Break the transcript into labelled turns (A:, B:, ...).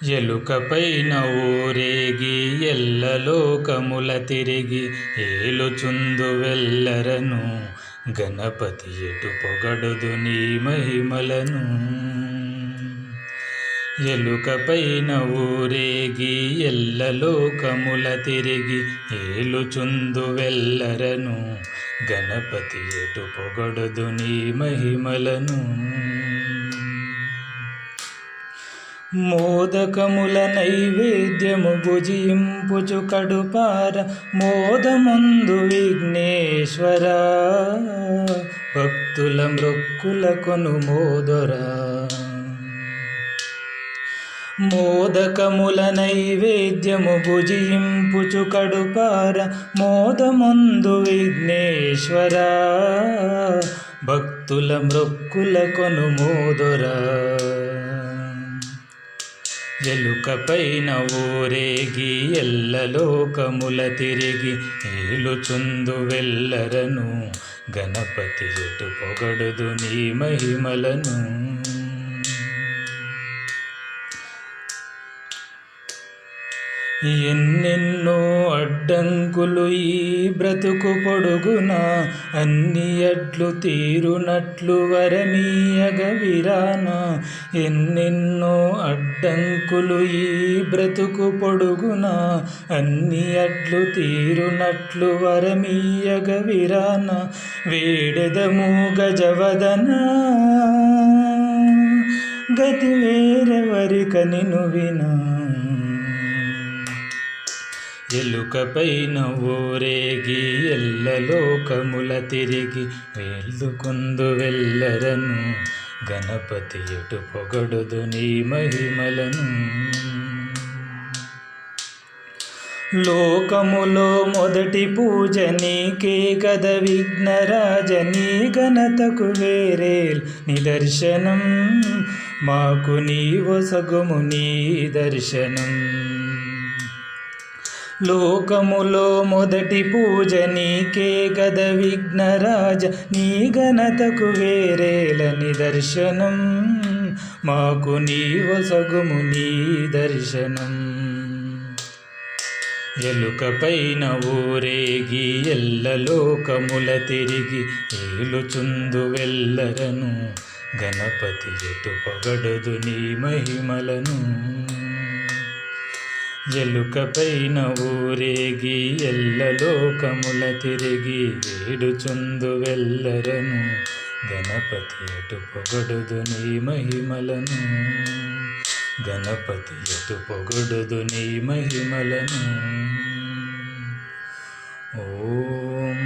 A: ఎలుకపైన ఊరేగి ఎల్లలోకముల తిరిగి ఏలుచుందు వెల్లరను గణపతి ఎటు పొగడుదు నీ మహిమలను. ఎలుకపైన ఊరేగి ఎల్లలోకముల తిరిగి ఏలుచుందు వెల్లరను గణపతి ఎటు పొగడుదు నీ మహిమలను. మోదకముల నైవేద్యము భుజింపుచు కడుపార మోదమందు విఘ్నేశ్వర భక్తుల మృక్కుల కొను మోదొరా. మోదకముల నైవేద్యము భుజింపుచు కడుపార మోదమందు విఘ్నేశ్వర భక్తుల మృక్కుల కొను మోదొరా. ఎలుకపైన ఊరేగి ఎల్లలోకముల తిరిగి ఏలుచుందు వెల్లరను గణపతి ఎటు పొగడుదు నీ మహిమలను. ఎన్నెన్నో అడ్డంకులు ఈ బ్రతుకు పొడుగున అన్ని అడ్లు తీరునట్లు వరమీయగ విరాన. ఎన్నెన్నో అడ్డంకులు ఈ బ్రతుకు పొడుగున అన్ని అడ్లు తీరునట్లు వరమీయగ విరాన. వేడెదము గజవదన గతి వేరెవరిక నిను వినా. ఎలుకపైన ఊరేగి ఎల్లలోకముల తిరిగి వేలుకుందు వెల్లరను గణపతి ఎటు పొగడుదు నీ మహిమలను. లోకములో మొదటి పూజ నీకే గద విఘ్నరాజ నీ ఘనతకు వేరే నిదర్శనం మాకు నీ వసగుము నీ దర్శనం. లోకములో మొదటి పూజ నీకే గద విఘ్నరాజ నీ ఘనతకు వేరేల నిదర్శనం మాకు నీ వసగుము నీ దర్శనం. ఎలుకపైన ఊరేగి ఎల్లలోకముల తిరిగి ఏలుచుందు వెల్లరను గణపతి ఎటు పొగడుదు నీ మహిమలను. ఎలుకపైన ఊరేగి ఎల్లలోకముల తిరిగి వేడుచుందు వెల్లరను గణపతి ఎటు పొగడుదు నీ మహిమలను. గణపతి ఎటు పొగడుదు నీ మహిమలను. ఓం